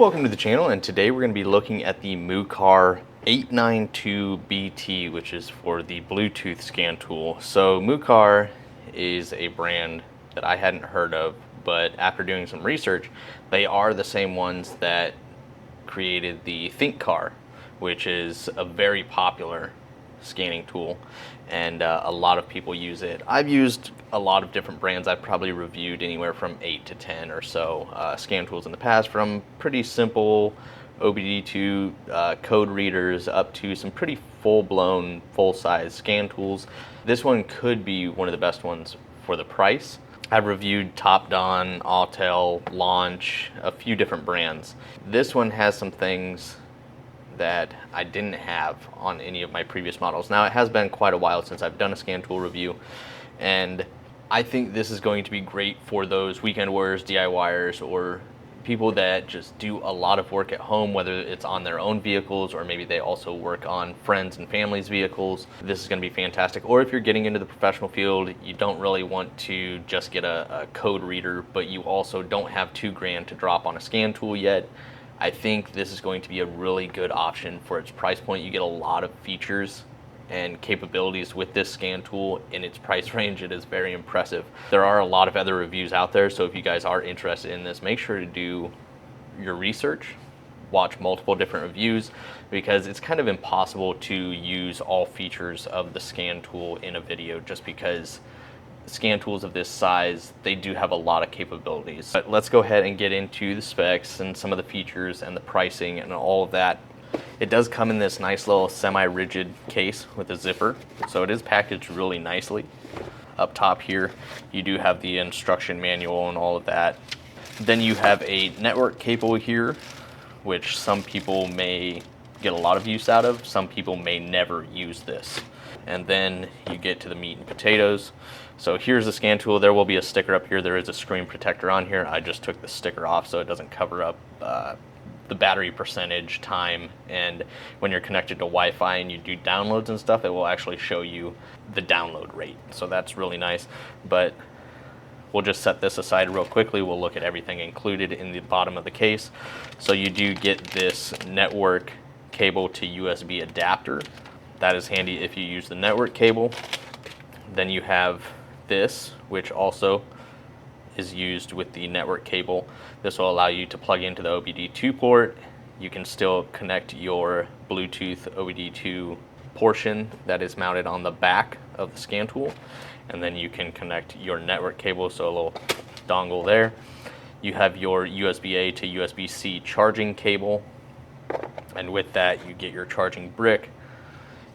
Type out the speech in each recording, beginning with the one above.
Welcome to the channel, and today we're going to be looking at the Mucar 892BT, which is for the Bluetooth scan tool. So Mucar is a brand that I hadn't heard of, but after doing some research, they are the same ones that created the ThinkCar, which is a very popular scanning tool, and a lot of people use it. I've used a lot of different brands. I've probably reviewed anywhere from 8 to 10 or so scan tools in the past, from pretty simple OBD2 code readers up to some pretty full-blown, full-size scan tools. This one could be one of the best ones for the price. I've reviewed Top Don, Autel, Launch, a few different brands. This one has some things that I didn't have on any of my previous models. Now, it has been quite a while since I've done a scan tool review, and I think this is going to be great for those weekend warriors, DIYers, or people that just do a lot of work at home, whether it's on their own vehicles or maybe they also work on friends and family's vehicles. This is going to be fantastic. Or if you're getting into the professional field, you don't really want to just get a code reader, but you also don't have $2,000 to drop on a scan tool yet. I think this is going to be a really good option for its price point. You get a lot of features and capabilities with this scan tool in its price range. It is very impressive. There are a lot of other reviews out there, so if you guys are interested in this, make sure to do your research, watch multiple different reviews, because it's kind of impossible to use all features of the scan tool in a video, just because scan tools of this size, they do have a lot of capabilities. But let's go ahead and get into the specs and some of the features and the pricing and all of that. It does come in this nice little semi-rigid case with a zipper, so it is packaged really nicely. Up top here, you do have the instruction manual and all of that. Then you have a network cable here, which some people may get a lot of use out of. Some people may never use this. And then you get to the meat and potatoes. So here's the scan tool. There will be a sticker up here. There is a screen protector on here. I just took the sticker off so it doesn't cover up the battery percentage, time, and when you're connected to Wi-Fi and you do downloads and stuff, it will actually show you the download rate. So that's really nice. But we'll just set this aside real quickly. We'll look at everything included in the bottom of the case. So you do get this network cable to USB adapter. That is handy if you use the network cable. Then you have this, which also is used with the network cable. This will allow you to plug into the OBD2 port. You can still connect your Bluetooth OBD2 portion that is mounted on the back of the scan tool, and then you can connect your network cable, so a little dongle there. You have your USB-A to USB-C charging cable, and with that you get your charging brick.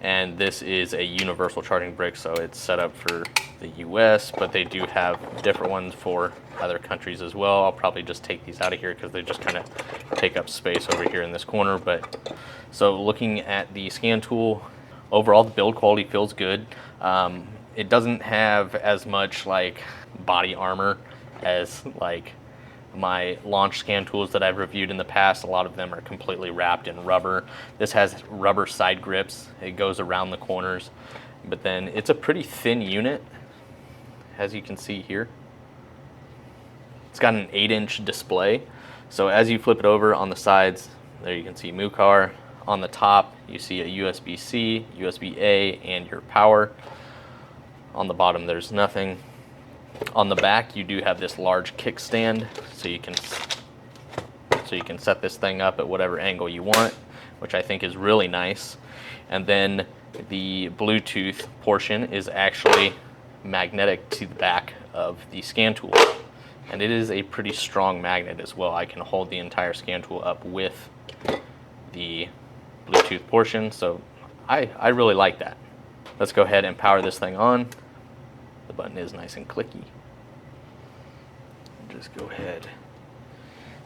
And this is a universal charging brick, so it's set up for the US, but they do have different ones for other countries as well. I'll probably just take these out of here because they just kind of take up space over here in this corner. But so looking at the scan tool, overall the build quality feels good. It doesn't have as much like body armor as like my launch scan tools that I've reviewed in the past. A lot of them are completely wrapped in rubber. This has rubber side grips. It goes around the corners, but then it's a pretty thin unit, as you can see here. It's got an 8-inch display, so as you flip it over on the sides, there you can see Mucar. On the top, you see a USB-C, USB-A, and your power. On the bottom, there's nothing. On the back, you do have this large kickstand, so you can set this thing up at whatever angle you want, which I think is really nice. And then the Bluetooth portion is actually magnetic to the back of the scan tool, and it is a pretty strong magnet as well. I can hold the entire scan tool up with the Bluetooth portion, so I really like that. Let's go ahead and power this thing on. The button is nice and clicky. Just go ahead,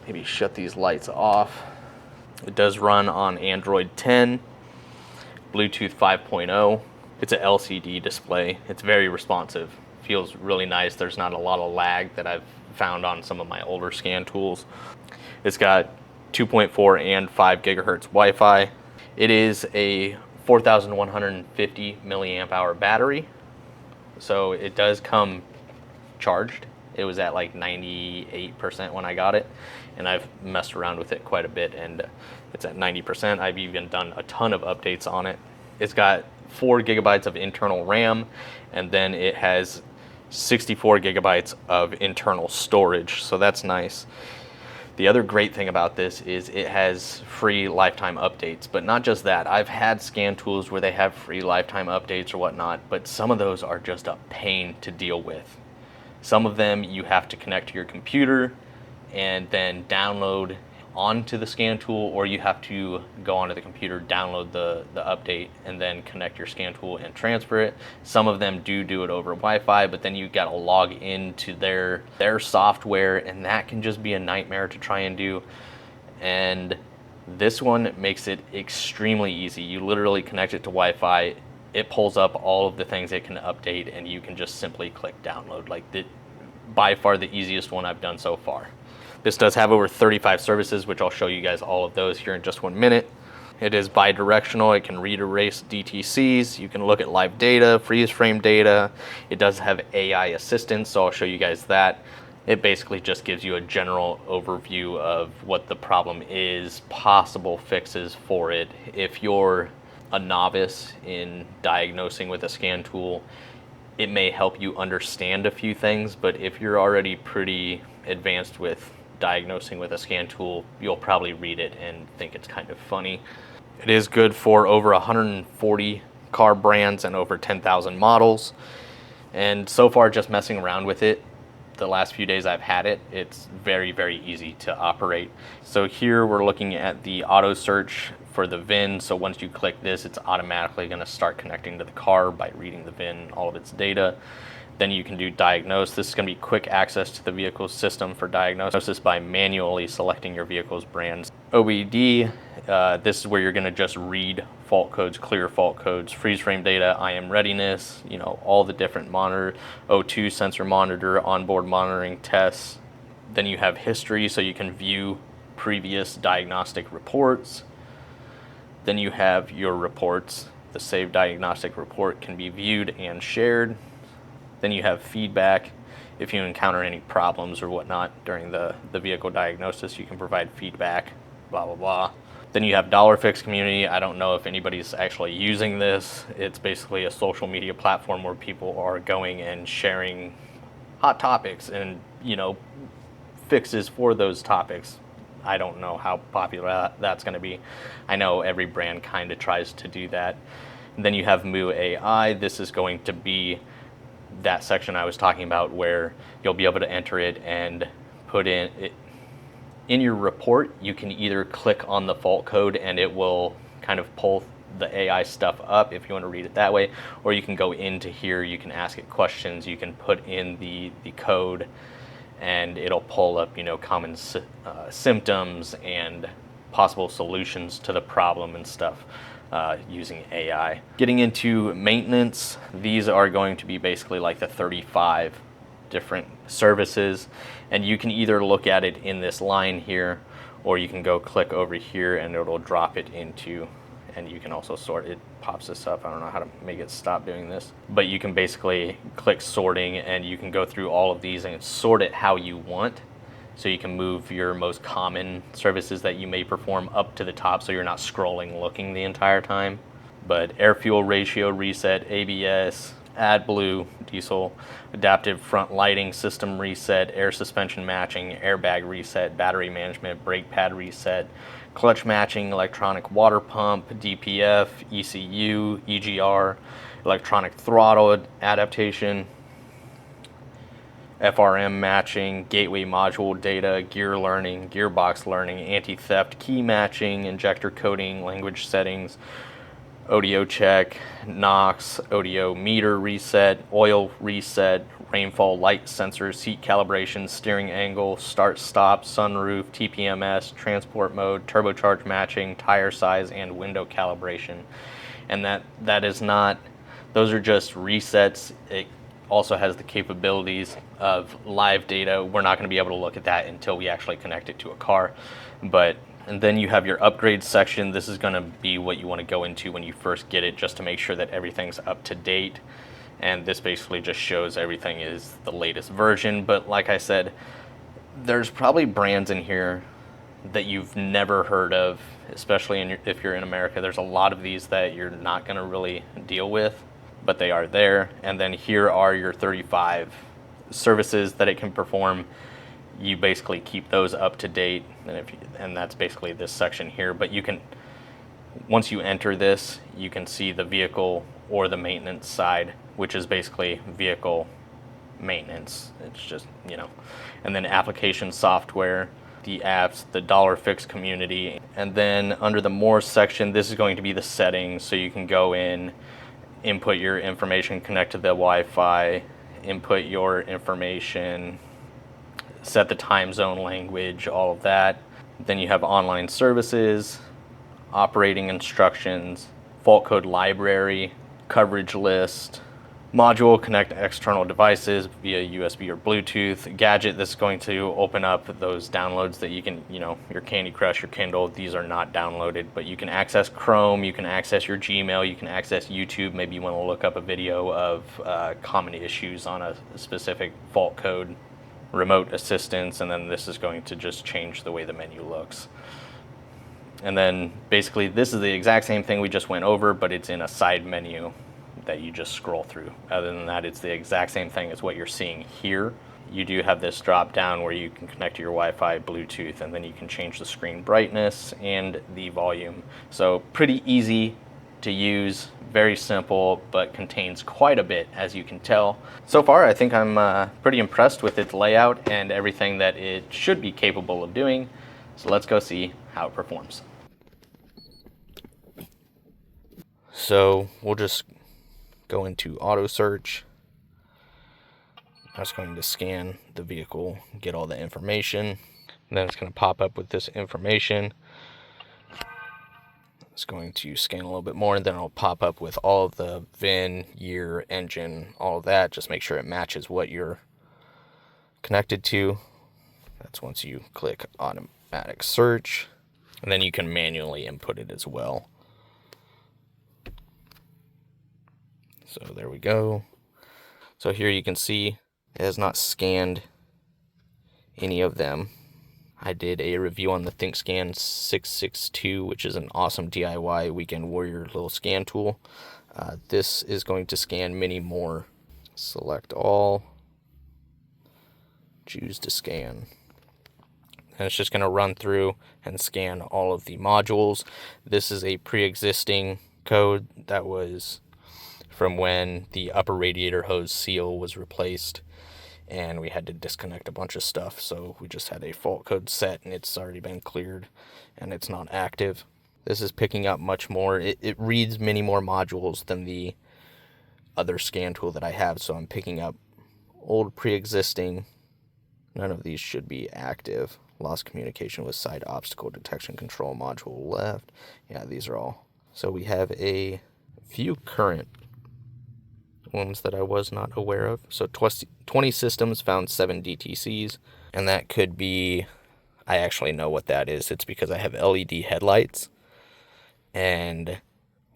maybe shut these lights off. It does run on Android 10, Bluetooth 5.0. It's an LCD display. It's very responsive. Feels really nice. There's not a lot of lag that I've found on some of my older scan tools. It's got 2.4 and 5 gigahertz Wi-Fi. It is a 4,150 milliamp hour battery. So it does come charged. It was at like 98% when I got it, and I've messed around with it quite a bit, and it's at 90%. I've even done a ton of updates on it. It's got 4 gigabytes of internal RAM, and then it has 64 gigabytes of internal storage, so that's nice. The other great thing about this is it has free lifetime updates, but not just that. I've had scan tools where they have free lifetime updates or whatnot, but some of those are just a pain to deal with. Some of them you have to connect to your computer and then download onto the scan tool, or you have to go onto the computer, download the update, and then connect your scan tool and transfer it. Some of them do it over Wi-Fi, but then you got to log into their software, and that can just be a nightmare to try and do. And this one makes it extremely easy. You literally connect it to Wi-Fi, it pulls up all of the things it can update, and you can just simply click download. Like, by far the easiest one I've done so far. This does have over 35 services, which I'll show you guys all of those here in just 1 minute. It is bi-directional. It can read erase DTCs. You can look at live data, freeze frame data. It does have AI assistance, so I'll show you guys that. It basically just gives you a general overview of what the problem is, possible fixes for it. If you're a novice in diagnosing with a scan tool, it may help you understand a few things, but if you're already pretty advanced with diagnosing with a scan tool, you'll probably read it and think it's kind of funny. It is good for over 140 car brands and over 10,000 models. And so far, just messing around with it, the last few days I've had it, it's very, very easy to operate. So here we're looking at the auto search for the VIN. So once you click this, it's automatically going to start connecting to the car by reading the VIN, all of its data. Then you can do diagnose. This is going to be quick access to the vehicle's system for diagnosis by manually selecting your vehicle's brands. OBD, this is where you're going to just read fault codes, clear fault codes, freeze frame data, IM readiness, all the different monitor, O2 sensor monitor, onboard monitoring tests. Then you have history, so you can view previous diagnostic reports. Then you have your reports. The saved diagnostic report can be viewed and shared. Then you have feedback. If you encounter any problems or whatnot during the vehicle diagnosis, you can provide feedback, blah, blah, blah. Then you have Dollar Fix Community. I don't know if anybody's actually using this. It's basically a social media platform where people are going and sharing hot topics and, fixes for those topics. I don't know how popular that's going to be. I know every brand kind of tries to do that. And then you have Mu AI. This is going to be that section I was talking about where you'll be able to enter it and put in it. In your report, you can either click on the fault code and it will kind of pull the AI stuff up if you want to read it that way, or you can go into here, you can ask it questions, you can put in the code, and it'll pull up, common symptoms and possible solutions to the problem and stuff using AI. Getting into maintenance, these are going to be basically like the 35 different services, and you can either look at it in this line here, or you can go click over here and it'll drop it into, and you can also sort it. Pops this up. I don't know how to make it stop doing this, but you can basically click sorting and you can go through all of these and sort it how you want. So you can move your most common services that you may perform up to the top, so you're not scrolling looking the entire time. But air fuel ratio reset, ABS, AdBlue, diesel, adaptive front lighting system reset, air suspension matching, airbag reset, battery management, brake pad reset, clutch matching, electronic water pump, DPF, ECU, EGR, electronic throttle adaptation, FRM matching, gateway module data, gear learning, gearbox learning, anti-theft, key matching, injector coding, language settings, ODO check, NOx, ODO meter reset, oil reset, rainfall light sensors, seat calibration, steering angle, start stop, sunroof, TPMS, transport mode, turbocharge matching, tire size, and window calibration. And that is not, those are just resets. It also has the capabilities of live data. We're not going to be able to look at that until we actually connect it to a car. And then you have your upgrade section. This is going to be what you want to go into when you first get it, just to make sure that everything's up to date. And this basically just shows everything is the latest version. But like I said, There's probably brands in here that you've never heard of, especially if you're in America. There's a lot of these that you're not going to really deal with, but they are there. And then here are your 35 services that it can perform. You basically keep those up to date, and that's basically this section here. But you can, once you enter this, you can see the vehicle or the maintenance side, which is basically vehicle maintenance. It's just, and then application software, the apps, the dollar fix community. And then under the more section, this is going to be the settings. So you can go in, input your information, connect to the Wi-Fi, input your information, set the time zone language, all of that. Then you have online services, operating instructions, fault code library, coverage list, module, connect external devices via USB or Bluetooth. Gadget, this is going to open up those downloads that you can, your Candy Crush, your Kindle, these are not downloaded, but you can access Chrome, you can access your Gmail, you can access YouTube. Maybe you want to look up a video of common issues on a specific fault code, remote assistance, and then this is going to just change the way the menu looks. And then basically this is the exact same thing we just went over, but it's in a side menu that you just scroll through. Other than that, it's the exact same thing as what you're seeing here. You do have this drop down where you can connect to your Wi-Fi, Bluetooth, and then you can change the screen brightness and the volume. So pretty easy to use, very simple, but contains quite a bit, as you can tell. So far, I think I'm pretty impressed with its layout and everything that it should be capable of doing. So let's go see how it performs. So we'll just go into auto search. That's going to scan the vehicle, get all the information, and then it's going to pop up with this information. It's going to scan a little bit more, and then it'll pop up with all of the VIN, year, engine, all of that. Just make sure it matches what you're connected to. That's once you click automatic search, and then you can manually input it as well. So there we go. So here you can see it has not scanned any of them. I did a review on the ThinkScan 662, which is an awesome DIY weekend warrior little scan tool. This is going to scan many more. Select all, choose to scan. And it's just going to run through and scan all of the modules. This is a pre-existing code that was from when the upper radiator hose seal was replaced and we had to disconnect a bunch of stuff. So we just had a fault code set and it's already been cleared and it's not active. This is picking up much more. It reads many more modules than the other scan tool that I have. So I'm picking up old pre-existing. None of these should be active. Lost communication with side obstacle detection control module left. Yeah, these are all. So we have a few current ones that I was not aware of. So 20 systems found 7 DTCs, and that could be, I actually know what that is. It's because I have LED headlights, and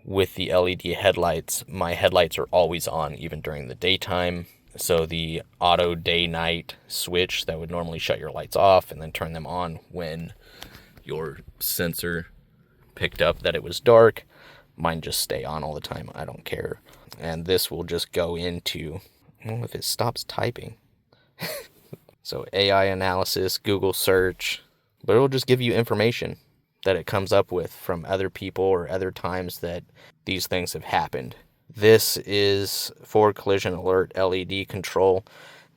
with the LED headlights, my headlights are always on even during the daytime. So the auto day-night switch that would normally shut your lights off and then turn them on when your sensor picked up that it was dark, mine just stay on all the time. I don't care. And this will just go into, well, if it stops typing. So AI analysis, Google search, but it'll just give you information that it comes up with from other people or other times that these things have happened. This is for collision alert LED control.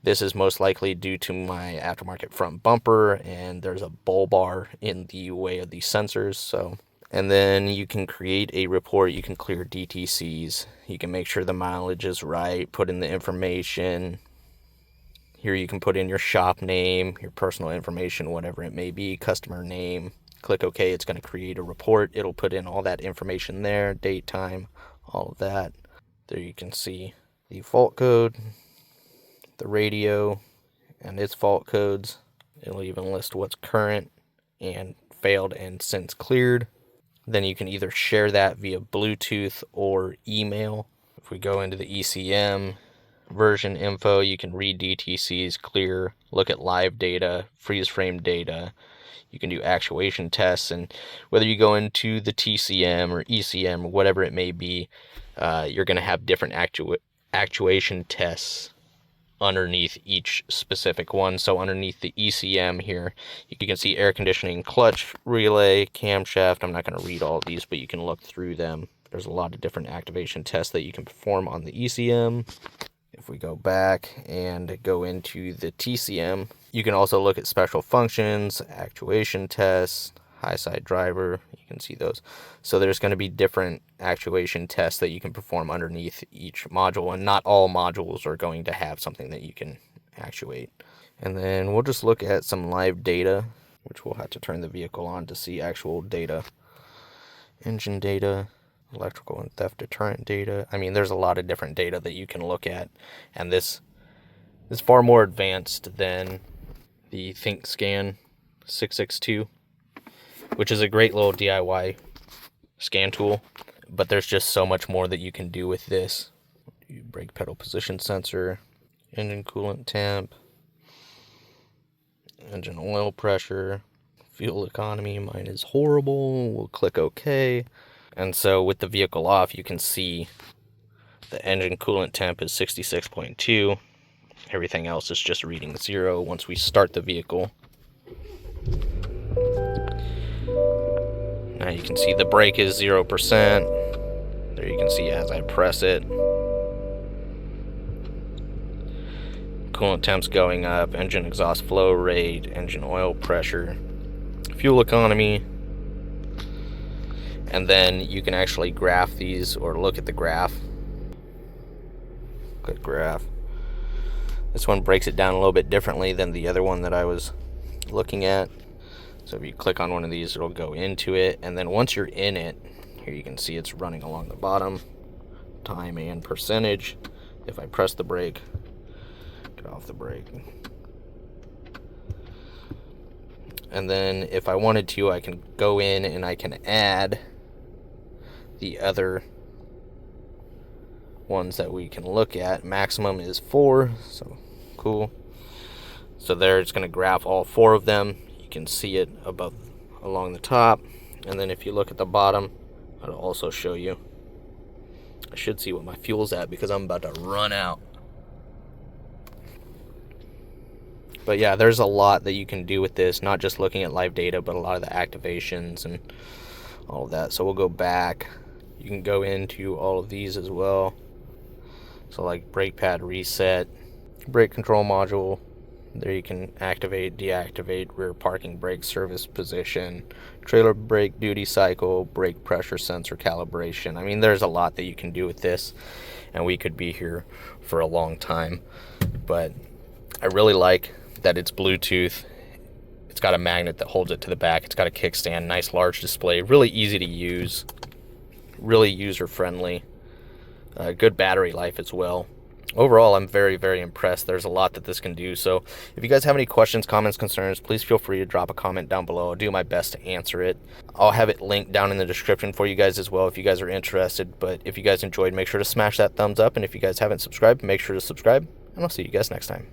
This is most likely due to my aftermarket front bumper, and there's a bull bar in the way of these sensors. So, and then you can create a report. You can clear DTCs. You can make sure the mileage is right, put in the information. Here you can put in your shop name, your personal information, whatever it may be, customer name. Click OK. It's going to create a report. It'll put in all that information there, date, time, all of that. There you can see the fault code, the radio, and its fault codes. It'll even list what's current and failed and since cleared. Then you can either share that via Bluetooth or email. If we go into the ECM, version info. You can read DTCs, clear, look at live data, freeze frame data. You can do actuation tests, and whether you go into the TCM or ECM or whatever it may be, you're going to have different actuation tests underneath each specific one. So underneath the ECM here, you can see air conditioning, clutch, relay, camshaft. I'm not going to read all of these, but you can look through them. There's a lot of different activation tests that you can perform on the ECM. If we go back and go into the TCM, you can also look at special functions, actuation tests, high side driver. You can see those. So there's going to be different actuation tests that you can perform underneath each module, and not all modules are going to have something that you can actuate. And then we'll just look at some live data, which we'll have to turn the vehicle on to see actual data. Engine data, electrical and theft deterrent data. I mean, there's a lot of different data that you can look at, and this is far more advanced than the ThinkScan 662, which is a great little DIY scan tool, but there's just so much more that you can do with this. Brake pedal position sensor, engine coolant temp, engine oil pressure, fuel economy. Mine is horrible. We'll click OK. And so with the vehicle off, you can see the engine coolant temp is 66.2. Everything else is just reading 0 once we start the vehicle. Now you can see the brake is 0%. There you can see as I press it. Coolant temp's going up, engine exhaust flow rate, engine oil pressure, fuel economy. And then you can actually graph these or look at the graph. Good graph. This one breaks it down a little bit differently than the other one that I was looking at. So if you click on one of these, it'll go into it. And then once you're in it, here you can see it's running along the bottom, time and percentage. If I press the brake, get off the brake. And then if I wanted to, I can go in and I can add the other ones that we can look at. Maximum is 4, so cool. So there it's going to graph all 4 of them. You can see it above along the top, and then if you look at the bottom, it'll also show you. I should see what my fuel's at because I'm about to run out. But yeah, there's a lot that you can do with this, not just looking at live data, but a lot of the activations and all of that. So we'll go back. You can go into all of these as well. So like brake pad reset, brake control module. There you can activate, deactivate, rear parking brake service position, trailer brake duty cycle, brake pressure sensor calibration. I mean, there's a lot that you can do with this, and we could be here for a long time. But I really like that it's Bluetooth. It's got a magnet that holds it to the back. It's got a kickstand, nice large display, really easy to use, really user-friendly, good battery life as well. Overall, I'm very, very impressed. There's a lot that this can do. So if you guys have any questions, comments, concerns, please feel free to drop a comment down below. I'll do my best to answer it. I'll have it linked down in the description for you guys as well if you guys are interested. But if you guys enjoyed, make sure to smash that thumbs up. And if you guys haven't subscribed, make sure to subscribe. And I'll see you guys next time.